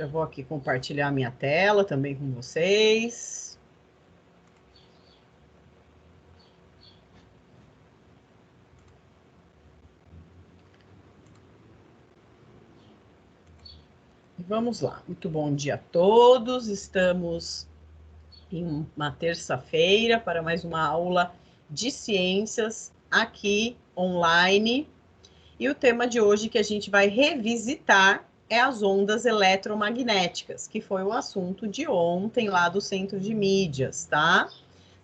Já vou aqui compartilhar a minha tela também com vocês. Vamos lá. Muito bom dia a todos. Estamos em uma terça-feira para mais uma aula de ciências aqui online. E o tema de hoje que a gente vai revisitar é as ondas eletromagnéticas, que foi o assunto de ontem lá do Centro de Mídias, tá?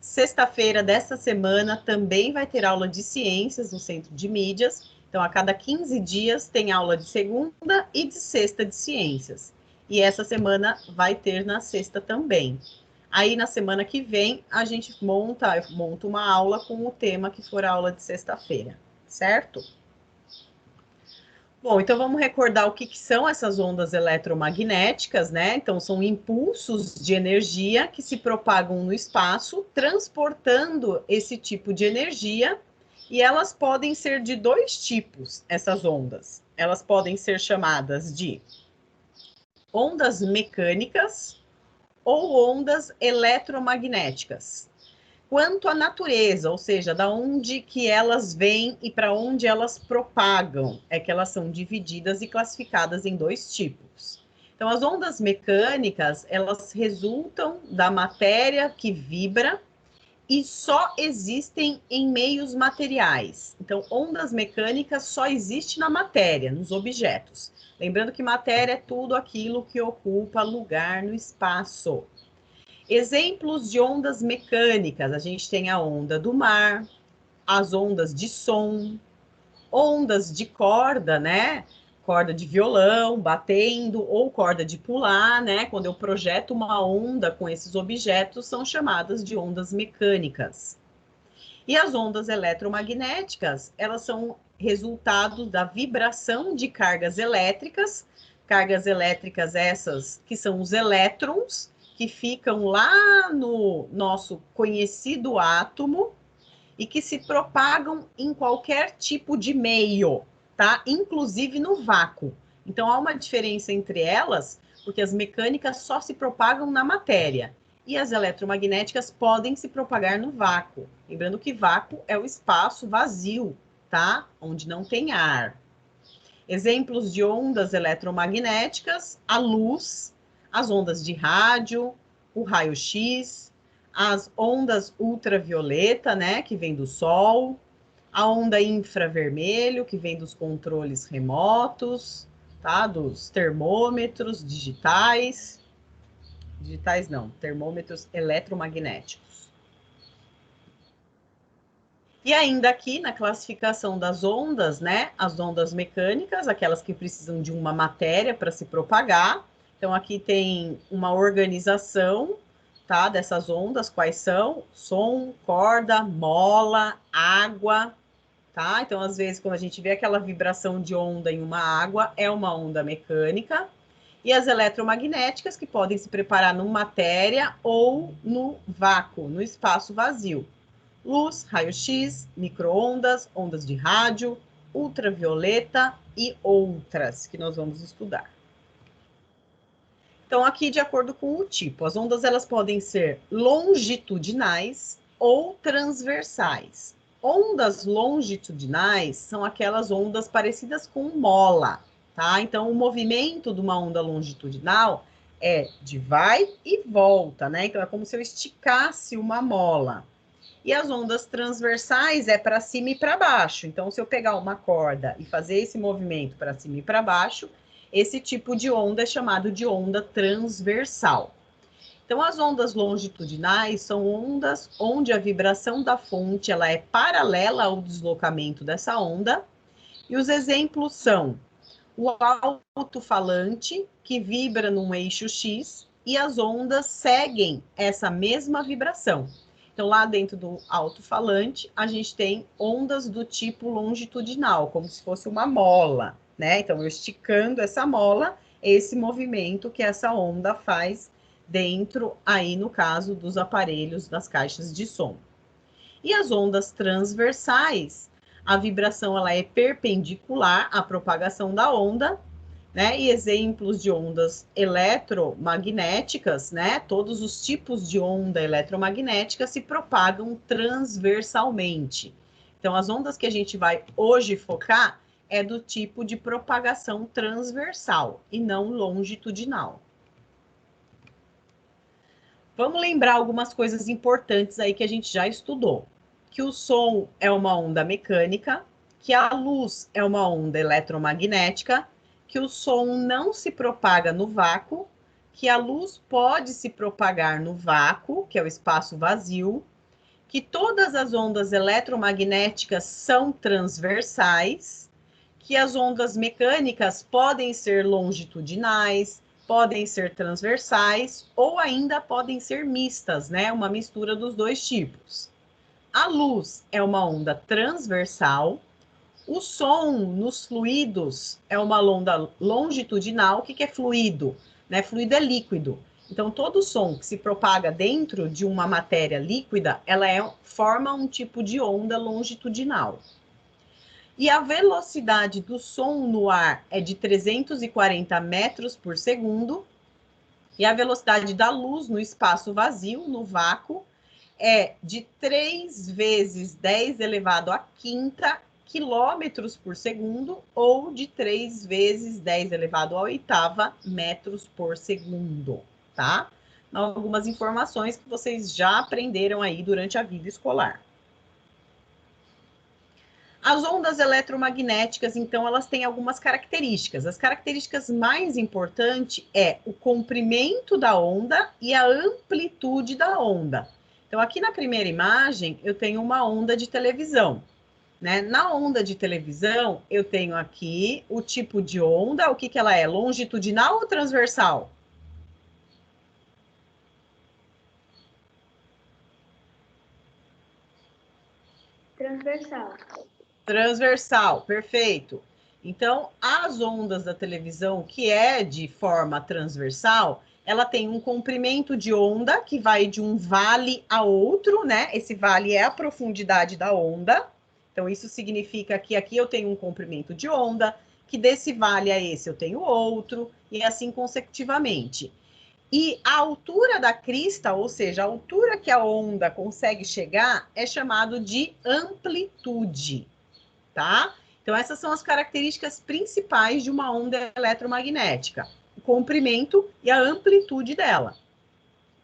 Sexta-feira desta semana também vai ter aula de ciências no Centro de Mídias. Então, a cada 15 dias tem aula de segunda e de sexta de ciências. E essa semana vai ter na sexta também. Aí, na semana que vem, a gente monta uma aula com o tema que for a aula de sexta-feira, certo? Bom, então vamos recordar o que são essas ondas eletromagnéticas, né? Então, são impulsos de energia que se propagam no espaço, transportando esse tipo de energia, e elas podem ser de dois tipos, essas ondas. Elas podem ser chamadas de ondas mecânicas ou ondas eletromagnéticas. Quanto à natureza, ou seja, da onde que elas vêm e para onde elas propagam, é que elas são divididas e classificadas em dois tipos. Então, as ondas mecânicas, elas resultam da matéria que vibra e só existem em meios materiais. Então, ondas mecânicas só existem na matéria, nos objetos. Lembrando que matéria é tudo aquilo que ocupa lugar no espaço. Exemplos de ondas mecânicas, a gente tem a onda do mar, as ondas de som, ondas de corda, né? Corda de violão, batendo, ou corda de pular, né? Quando eu projeto uma onda com esses objetos, são chamadas de ondas mecânicas. E as ondas eletromagnéticas, elas são resultado da vibração de cargas elétricas essas que são os elétrons, que ficam lá no nosso conhecido átomo e que se propagam em qualquer tipo de meio, tá? Inclusive no vácuo. Então há uma diferença entre elas, porque as mecânicas só se propagam na matéria e as eletromagnéticas podem se propagar no vácuo. Lembrando que vácuo é o espaço vazio, tá? Onde não tem ar. Exemplos de ondas eletromagnéticas: a luz, as ondas de rádio, o raio-x, as ondas ultravioleta, né, que vem do sol, a onda infravermelho, que vem dos controles remotos, tá, dos termômetros digitais não, termômetros eletromagnéticos. E ainda aqui na classificação das ondas, né? As ondas mecânicas, aquelas que precisam de uma matéria para se propagar. Então, aqui tem uma organização, tá? Dessas ondas, quais são? Som, corda, mola, água, tá? Então, às vezes, quando a gente vê aquela vibração de onda em uma água, é uma onda mecânica. E as eletromagnéticas, que podem se preparar numa matéria ou no vácuo, no espaço vazio. Luz, raio-x, micro-ondas, ondas de rádio, ultravioleta e outras que nós vamos estudar. Então, aqui, de acordo com o tipo, as ondas elas podem ser longitudinais ou transversais. Ondas longitudinais são aquelas ondas parecidas com mola, tá? Então, o movimento de uma onda longitudinal é de vai e volta, né? Então, é como se eu esticasse uma mola. E as ondas transversais é para cima e para baixo. Então, se eu pegar uma corda e fazer esse movimento para cima e para baixo, esse tipo de onda é chamado de onda transversal. Então, as ondas longitudinais são ondas onde a vibração da fonte ela é paralela ao deslocamento dessa onda. E os exemplos são o alto-falante, que vibra num eixo X, e as ondas seguem essa mesma vibração. Então, lá dentro do alto-falante, a gente tem ondas do tipo longitudinal, como se fosse uma mola, né? Então, eu esticando essa mola, esse movimento que essa onda faz dentro, aí no caso, dos aparelhos das caixas de som. E as ondas transversais, a vibração ela é perpendicular à propagação da onda. né? E exemplos de ondas eletromagnéticas, né? Todos os tipos de onda eletromagnética se propagam transversalmente. Então, as ondas que a gente vai hoje focar é do tipo de propagação transversal e não longitudinal. Vamos lembrar algumas coisas importantes aí que a gente já estudou. Que o som é uma onda mecânica, que a luz é uma onda eletromagnética, que o som não se propaga no vácuo, que a luz pode se propagar no vácuo, que é o espaço vazio, que todas as ondas eletromagnéticas são transversais, que as ondas mecânicas podem ser longitudinais, podem ser transversais ou ainda podem ser mistas, né? Uma mistura dos dois tipos. A luz é uma onda transversal, o som nos fluidos é uma onda longitudinal. O que é fluido? Né? Fluido é líquido. Então, todo som que se propaga dentro de uma matéria líquida, forma um tipo de onda longitudinal. E a velocidade do som no ar é de 340 metros por segundo. E a velocidade da luz no espaço vazio, no vácuo, é de 3 vezes 10 elevado à quinta quilômetros por segundo, ou de 3 vezes 10 elevado à oitava metros por segundo, tá? Algumas informações que vocês já aprenderam aí durante a vida escolar. As ondas eletromagnéticas, então, elas têm algumas características. As características mais importantes é o comprimento da onda e a amplitude da onda. Então, aqui na primeira imagem, eu tenho uma onda de televisão, né? Na onda de televisão, eu tenho aqui o tipo de onda, o que ela é? Longitudinal ou transversal? Transversal. Transversal, perfeito. Então, as ondas da televisão, que é de forma transversal, ela tem um comprimento de onda que vai de um vale a outro, né? Esse vale é a profundidade da onda. Então, isso significa que aqui eu tenho um comprimento de onda, que desse vale a esse eu tenho outro, e assim consecutivamente. E a altura da crista, ou seja, a altura que a onda consegue chegar, é chamado de amplitude, tá? Então, essas são as características principais de uma onda eletromagnética: o comprimento e a amplitude dela.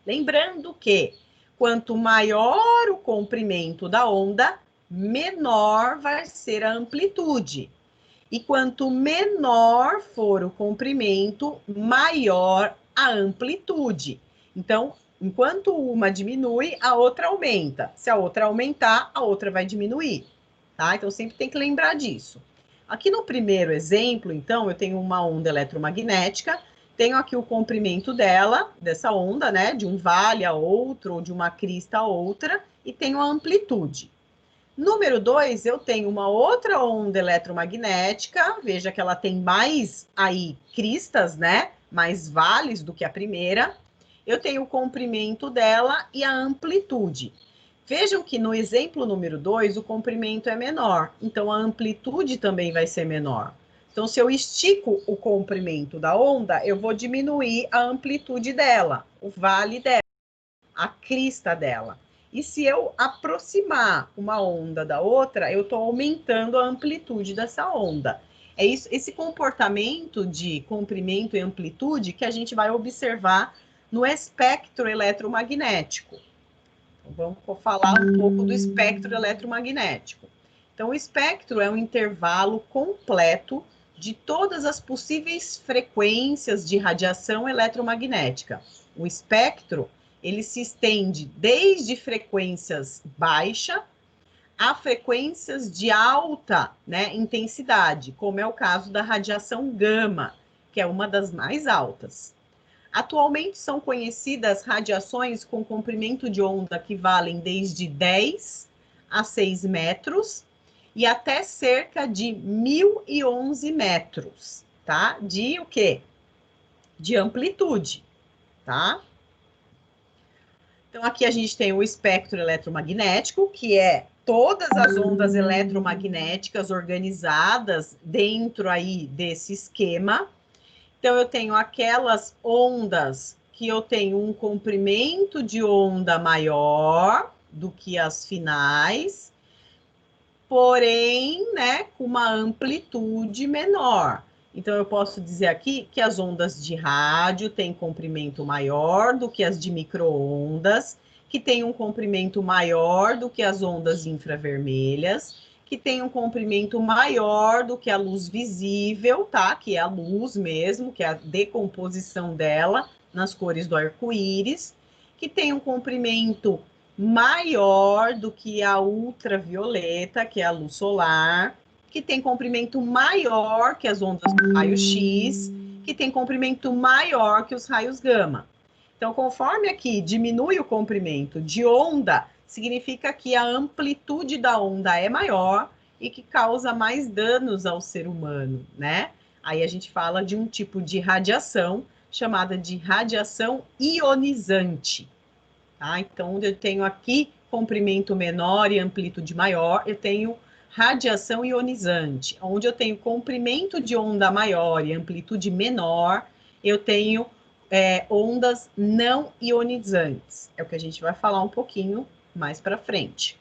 Lembrando que quanto maior o comprimento da onda, menor vai ser a amplitude. E quanto menor for o comprimento, maior a amplitude. Então, enquanto uma diminui, a outra aumenta. Se a outra aumentar, a outra vai diminuir. Tá? Então, sempre tem que lembrar disso. Aqui no primeiro exemplo, então, eu tenho uma onda eletromagnética, tenho aqui o comprimento dela, dessa onda, né, de um vale a outro, ou de uma crista a outra, e tenho a amplitude. Número 2, eu tenho uma outra onda eletromagnética, veja que ela tem mais aí cristas, né, mais vales do que a primeira. Eu tenho o comprimento dela e a amplitude. Vejam que no exemplo número 2, o comprimento é menor, então a amplitude também vai ser menor. Então, se eu estico o comprimento da onda, eu vou diminuir a amplitude dela, o vale dela, a crista dela. E se eu aproximar uma onda da outra, eu estou aumentando a amplitude dessa onda. É isso, esse comportamento de comprimento e amplitude que a gente vai observar no espectro eletromagnético. Vamos falar um pouco do espectro eletromagnético. Então, o espectro é um intervalo completo de todas as possíveis frequências de radiação eletromagnética. O espectro, ele se estende desde frequências baixa a frequências de alta, né, intensidade, como é o caso da radiação gama, que é uma das mais altas. Atualmente são conhecidas radiações com comprimento de onda que valem desde 10 a 6 metros e até cerca de 1011 metros, tá? De o quê? De amplitude, tá? Então, aqui a gente tem o espectro eletromagnético, que é todas as ondas eletromagnéticas organizadas dentro aí desse esquema. Então, eu tenho aquelas ondas que eu tenho um comprimento de onda maior do que as finais, porém, né, com uma amplitude menor. Então, eu posso dizer aqui que as ondas de rádio têm comprimento maior do que as de micro-ondas, que tem um comprimento maior do que as ondas infravermelhas, que tem um comprimento maior do que a luz visível, tá? Que é a luz mesmo, que é a decomposição dela nas cores do arco-íris, que tem um comprimento maior do que a ultravioleta, que é a luz solar, que tem comprimento maior que as ondas do raio-x, que tem comprimento maior que os raios gama. Então, conforme aqui diminui o comprimento de onda, significa que a amplitude da onda é maior e que causa mais danos ao ser humano, né? Aí a gente fala de um tipo de radiação chamada de radiação ionizante. Tá? Então, onde eu tenho aqui comprimento menor e amplitude maior, eu tenho radiação ionizante. Onde eu tenho comprimento de onda maior e amplitude menor, eu tenho ondas não ionizantes. É o que a gente vai falar um pouquinho mais para frente.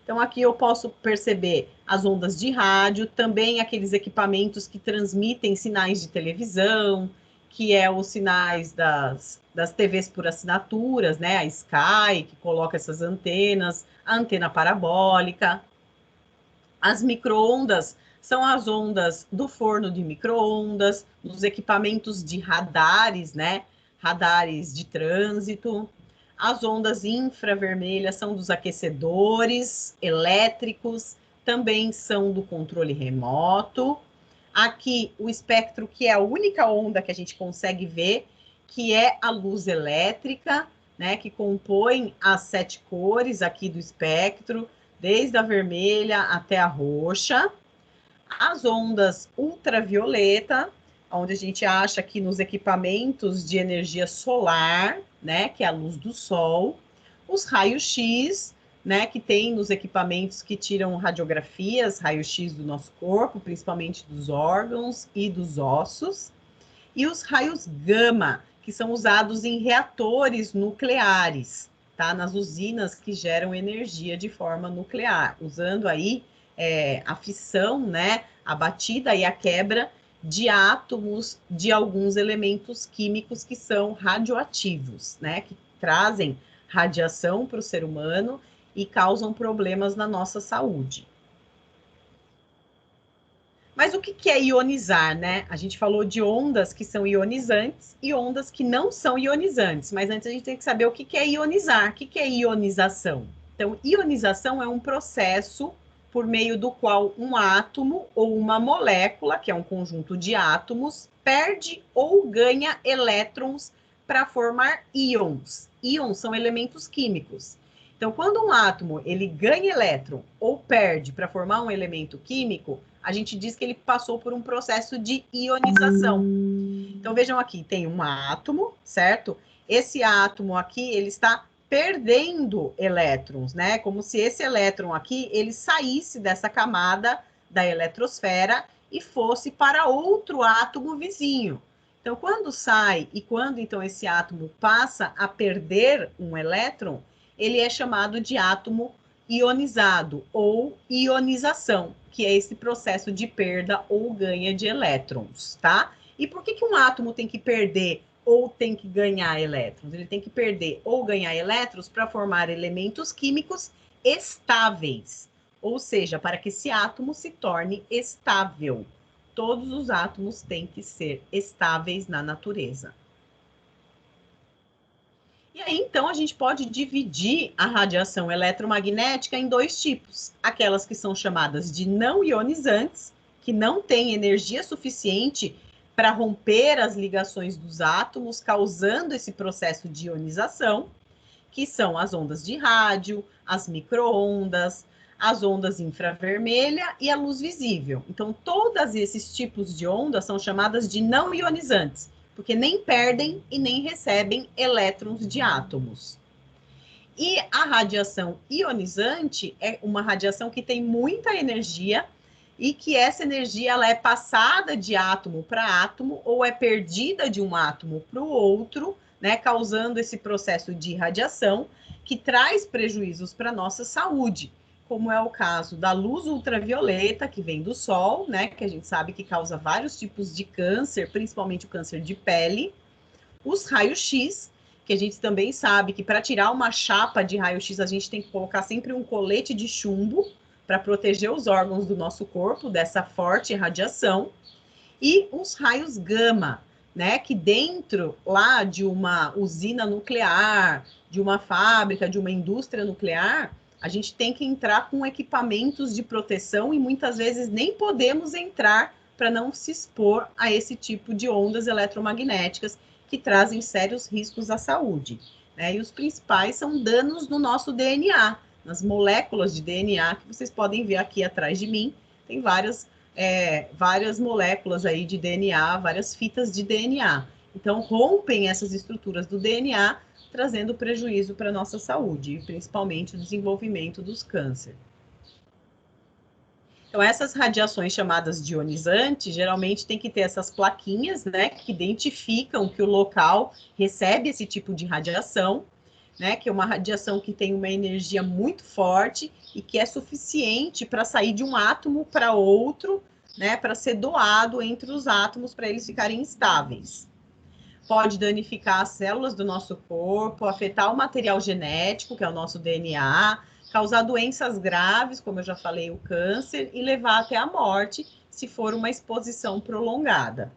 Então, aqui eu posso perceber as ondas de rádio, também aqueles equipamentos que transmitem sinais de televisão, que é os sinais das TVs por assinaturas, né? A Sky, que coloca essas antenas, a antena parabólica. As micro-ondas são as ondas do forno de micro-ondas, dos equipamentos de radares, né? Radares de trânsito. As ondas infravermelhas são dos aquecedores elétricos, também são do controle remoto. Aqui, o espectro, que é a única onda que a gente consegue ver, que é a luz elétrica, né, que compõe as 7 cores aqui do espectro, desde a vermelha até a roxa. As ondas ultravioleta, onde a gente acha que nos equipamentos de energia solar, né, que é a luz do sol, os raios-x, né, que tem nos equipamentos que tiram radiografias, raio-x do nosso corpo, principalmente dos órgãos e dos ossos, e os raios gama, que são usados em reatores nucleares, tá, nas usinas que geram energia de forma nuclear, usando aí a fissão, né, a batida e a quebra de átomos de alguns elementos químicos que são radioativos, né, que trazem radiação para o ser humano e causam problemas na nossa saúde. Mas o que é ionizar, né? A gente falou de ondas que são ionizantes e ondas que não são ionizantes, mas antes a gente tem que saber o que é ionizar, o que é ionização. Então, ionização é um processo por meio do qual um átomo ou uma molécula, que é um conjunto de átomos, perde ou ganha elétrons para formar íons. Íons são elementos químicos. Então, quando um átomo ele ganha elétron ou perde para formar um elemento químico, a gente diz que ele passou por um processo de ionização. Então, vejam aqui, tem um átomo, certo? Esse átomo aqui, ele está perdendo elétrons, né? Como se esse elétron aqui, ele saísse dessa camada da eletrosfera e fosse para outro átomo vizinho. Então, quando sai e quando, então, esse átomo passa a perder um elétron, ele é chamado de átomo ionizado ou ionização, que é esse processo de perda ou ganha de elétrons, tá? E por que um átomo tem que perder ou tem que ganhar elétrons? Ele tem que perder ou ganhar elétrons para formar elementos químicos estáveis, ou seja, para que esse átomo se torne estável. Todos os átomos têm que ser estáveis na natureza. E aí, então, a gente pode dividir a radiação eletromagnética em 2 tipos. Aquelas que são chamadas de não ionizantes, que não têm energia suficiente para romper as ligações dos átomos, causando esse processo de ionização, que são as ondas de rádio, as micro-ondas, as ondas infravermelha e a luz visível. Então, todos esses tipos de ondas são chamadas de não ionizantes, porque nem perdem e nem recebem elétrons de átomos. E a radiação ionizante é uma radiação que tem muita energia e que essa energia ela é passada de átomo para átomo ou é perdida de um átomo para o outro, né, causando esse processo de irradiação que traz prejuízos para a nossa saúde, como é o caso da luz ultravioleta, que vem do sol, né, que a gente sabe que causa vários tipos de câncer, principalmente o câncer de pele, os raios-x, que a gente também sabe que para tirar uma chapa de raio-x a gente tem que colocar sempre um colete de chumbo para proteger os órgãos do nosso corpo dessa forte radiação, e os raios gama, né, que dentro lá de uma usina nuclear, de uma fábrica, de uma indústria nuclear, a gente tem que entrar com equipamentos de proteção e muitas vezes nem podemos entrar para não se expor a esse tipo de ondas eletromagnéticas que trazem sérios riscos à saúde, né? E os principais são danos no nosso DNA, nas moléculas de DNA, que vocês podem ver aqui atrás de mim, tem várias moléculas aí de DNA, várias fitas de DNA. Então, rompem essas estruturas do DNA, trazendo prejuízo para a nossa saúde, principalmente o desenvolvimento dos cânceres. Então, essas radiações chamadas de ionizantes, geralmente tem que ter essas plaquinhas, né, que identificam que o local recebe esse tipo de radiação, né, que é uma radiação que tem uma energia muito forte e que é suficiente para sair de um átomo para outro, né, para ser doado entre os átomos para eles ficarem estáveis. Pode danificar as células do nosso corpo, afetar o material genético, que é o nosso DNA, causar doenças graves, como eu já falei, o câncer, e levar até a morte, se for uma exposição prolongada.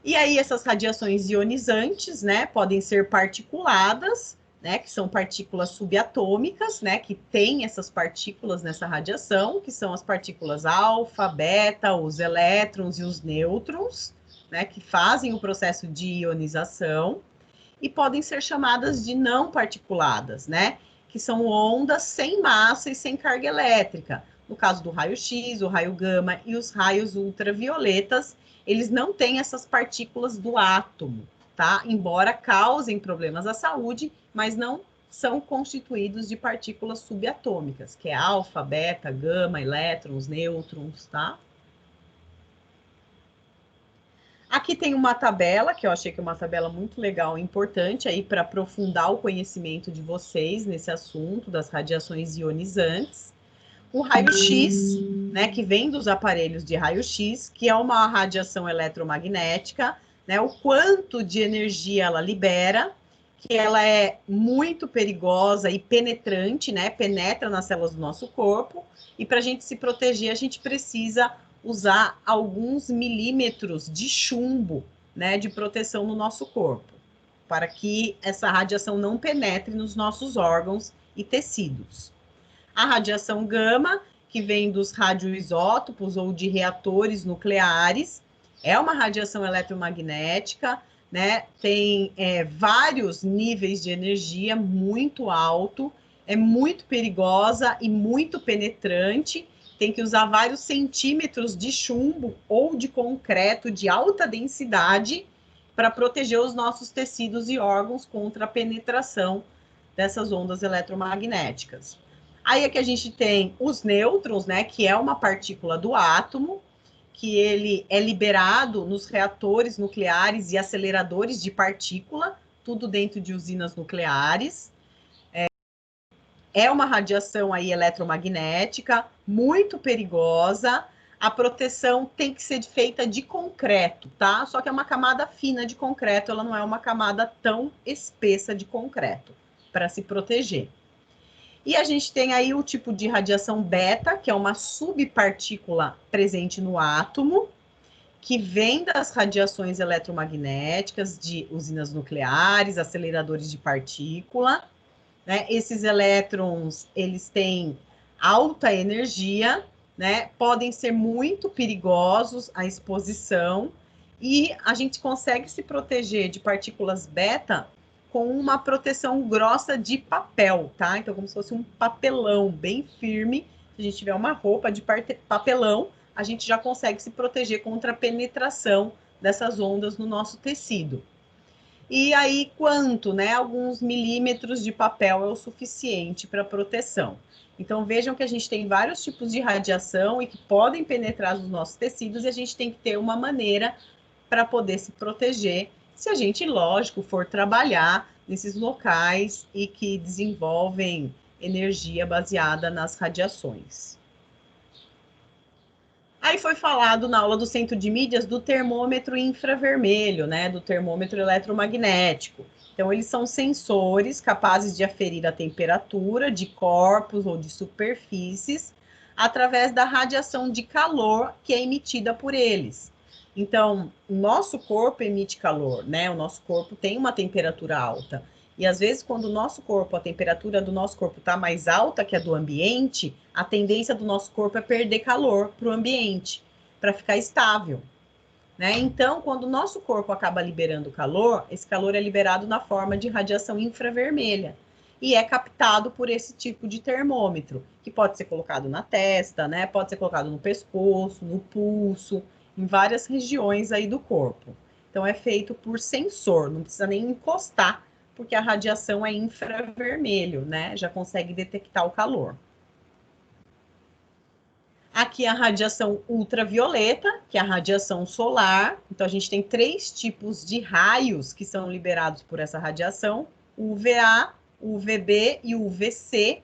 E aí, essas radiações ionizantes, né, podem ser particuladas, né, que são partículas subatômicas, né, que têm essas partículas nessa radiação, que são as partículas alfa, beta, os elétrons e os nêutrons, né, que fazem o processo de ionização, e podem ser chamadas de não particuladas, né, que são ondas sem massa e sem carga elétrica. No caso do raio-x, o raio gama e os raios ultravioletas, eles não têm essas partículas do átomo, tá? Embora causem problemas à saúde, mas não são constituídos de partículas subatômicas, que é alfa, beta, gama, elétrons, nêutrons, tá? Aqui tem uma tabela, que eu achei que é uma tabela muito legal e importante aí para aprofundar o conhecimento de vocês nesse assunto das radiações ionizantes. O raio-x, né, que vem dos aparelhos de raio-x, que é uma radiação eletromagnética, né, o quanto de energia ela libera, que ela é muito perigosa e penetrante, né, penetra nas células do nosso corpo, e para a gente se proteger, a gente precisa usar alguns milímetros de chumbo, né, de proteção no nosso corpo, para que essa radiação não penetre nos nossos órgãos e tecidos. A radiação gama, que vem dos radioisótopos ou de reatores nucleares, é uma radiação eletromagnética, né? Tem vários níveis de energia muito alto, é muito perigosa e muito penetrante. Tem que usar vários centímetros de chumbo ou de concreto de alta densidade para proteger os nossos tecidos e órgãos contra a penetração dessas ondas eletromagnéticas. Aí é que a gente tem os nêutrons, né, que é uma partícula do átomo, que ele é liberado nos reatores nucleares e aceleradores de partícula, tudo dentro de usinas nucleares. É uma radiação aí eletromagnética, muito perigosa. A proteção tem que ser feita de concreto, tá? Só que é uma camada fina de concreto, ela não é uma camada tão espessa de concreto para se proteger. E a gente tem aí o tipo de radiação beta, que é uma subpartícula presente no átomo, que vem das radiações eletromagnéticas de usinas nucleares, aceleradores de partícula, né? Esses elétrons, eles têm alta energia, né? Podem ser muito perigosos à exposição, e a gente consegue se proteger de partículas beta com uma proteção grossa de papel, tá? Então, como se fosse um papelão bem firme. Se a gente tiver uma roupa de papelão, a gente já consegue se proteger contra a penetração dessas ondas no nosso tecido. E aí, quanto, né? Alguns milímetros de papel é o suficiente para proteção. Então, vejam que a gente tem vários tipos de radiação e que podem penetrar nos nossos tecidos, e a gente tem que ter uma maneira para poder se proteger, se a gente, lógico, for trabalhar nesses locais e que desenvolvem energia baseada nas radiações. Aí foi falado na aula do centro de mídias do termômetro infravermelho, né, do termômetro eletromagnético. Então, eles são sensores capazes de aferir a temperatura de corpos ou de superfícies através da radiação de calor que é emitida por eles. Então, o nosso corpo emite calor, né? O nosso corpo tem uma temperatura alta. E às vezes, quando o nosso corpo, a temperatura do nosso corpo está mais alta que a do ambiente, a tendência do nosso corpo é perder calor para o ambiente, para ficar estável. Né? Então, quando o nosso corpo acaba liberando calor, esse calor é liberado na forma de radiação infravermelha e é captado por esse tipo de termômetro, que pode ser colocado na testa, né? Pode ser colocado no pescoço, no pulso, em várias regiões aí do corpo. Então, é feito por sensor, não precisa nem encostar, porque a radiação é infravermelho, né? Já consegue detectar o calor. Aqui a radiação ultravioleta, que é a radiação solar. Então, a gente tem 3 tipos de raios que são liberados por essa radiação: o UVA, o UVB e o UVC,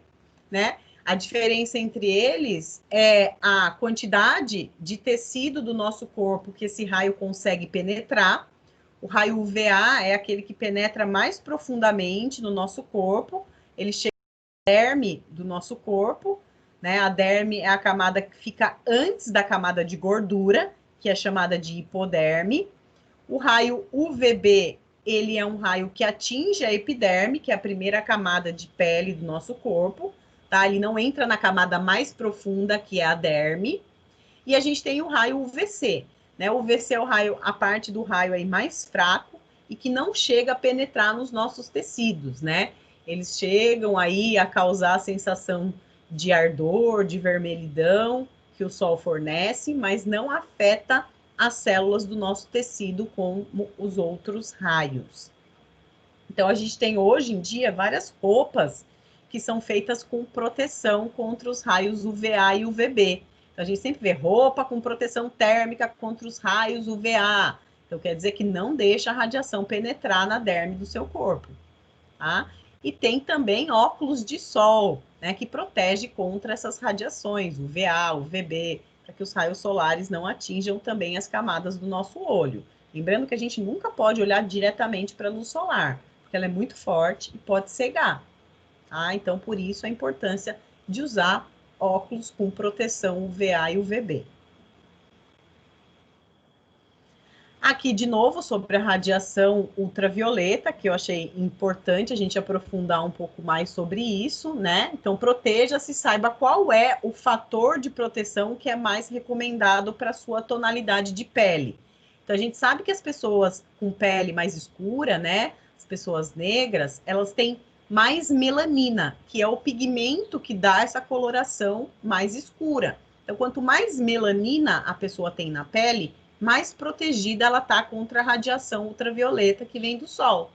né? A diferença entre eles é a quantidade de tecido do nosso corpo que esse raio consegue penetrar. O raio UVA é aquele que penetra mais profundamente no nosso corpo, ele chega na derme do nosso corpo, né? A derme é a camada que fica antes da camada de gordura, que é chamada de hipoderme. O raio UVB, ele é um raio que atinge a epiderme, que é a primeira camada de pele do nosso corpo, tá? Ele não entra na camada mais profunda, que é a derme. E a gente tem o raio UVC, né? O UVC é o raio, a parte do raio aí mais fraco e que não chega a penetrar nos nossos tecidos, né? Eles chegam aí a causar a sensação de ardor, de vermelhidão que o sol fornece, mas não afeta as células do nosso tecido como os outros raios. Então, a gente tem hoje em dia várias roupas que são feitas com proteção contra os raios UVA e UVB. Então, a gente sempre vê roupa com proteção térmica contra os raios UVA. Então, quer dizer que não deixa a radiação penetrar na derme do seu corpo. Tá? E tem também óculos de sol, né, que protege contra essas radiações, UVA, UVB, para que os raios solares não atinjam também as camadas do nosso olho. Lembrando que a gente nunca pode olhar diretamente para a luz solar, porque ela é muito forte e pode cegar. Tá? Então, por isso a importância de usar óculos com proteção UVA e UVB. Aqui, de novo, sobre a radiação ultravioleta, que eu achei importante a gente aprofundar um pouco mais sobre isso, né? Então, proteja-se, saiba qual é o fator de proteção que é mais recomendado para a sua tonalidade de pele. Então, a gente sabe que as pessoas com pele mais escura, né? As pessoas negras, elas têm mais melanina, que é o pigmento que dá essa coloração mais escura. Então, quanto mais melanina a pessoa tem na pele, mais protegida ela está contra a radiação ultravioleta que vem do sol.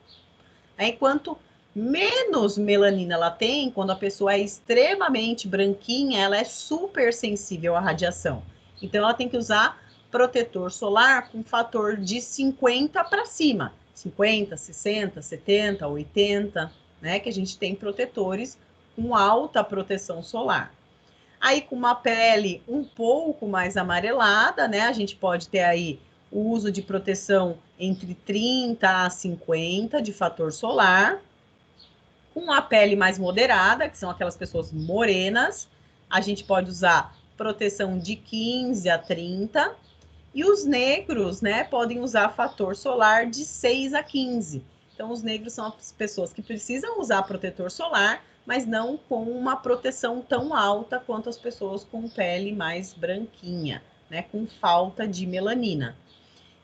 Aí, quanto menos melanina ela tem, quando a pessoa é extremamente branquinha, ela é super sensível à radiação. Então, ela tem que usar protetor solar com fator de 50 para cima. 50, 60, 70, 80, né? Que a gente tem protetores com alta proteção solar. Aí, com uma pele um pouco mais amarelada, né? A gente pode ter aí o uso de proteção entre 30 a 50 de fator solar. Com a pele mais moderada, que são aquelas pessoas morenas, a gente pode usar proteção de 15 a 30. E os negros, né, podem usar fator solar de 6 a 15. Então, os negros são as pessoas que precisam usar protetor solar, mas não com uma proteção tão alta quanto as pessoas com pele mais branquinha, né, com falta de melanina.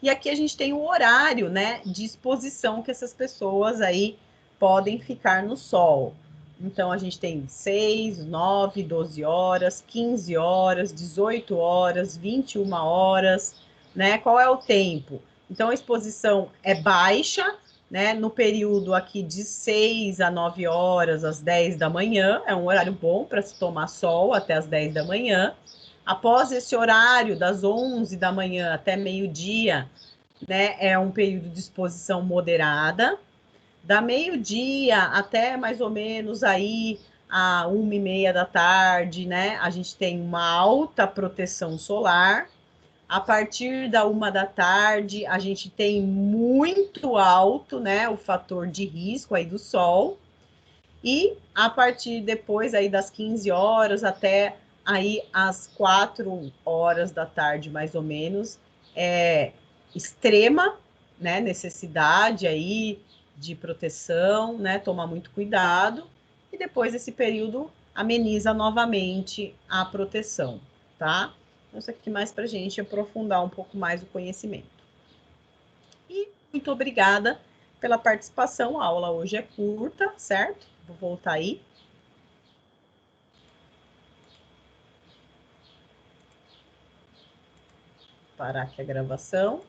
E aqui a gente tem o horário, né, de exposição que essas pessoas aí podem ficar no sol. Então, a gente tem 6, 9, 12 horas, 15 horas, 18 horas, 21 horas, né? Qual é o tempo? Então, a exposição é baixa, né? No período aqui de 6 a 9 horas, às 10 da manhã, é um horário bom para se tomar sol até às 10 da manhã. Após esse horário, das 11 da manhã até meio-dia, né, é um período de exposição moderada. Da meio-dia até mais ou menos aí a 1h30 da tarde, né, a gente tem uma alta proteção solar. A partir da 1 da tarde, a gente tem muito alto, né, o fator de risco aí do sol. E a partir depois aí das 15 horas até aí às 4 horas da tarde, mais ou menos, é extrema, né, necessidade aí de proteção, né, tomar muito cuidado. E depois esse período ameniza novamente a proteção, tá? Então, isso aqui mais para a gente aprofundar um pouco mais o conhecimento. E muito obrigada pela participação. A aula hoje é curta, certo? Vou voltar aí. Parar aqui a gravação.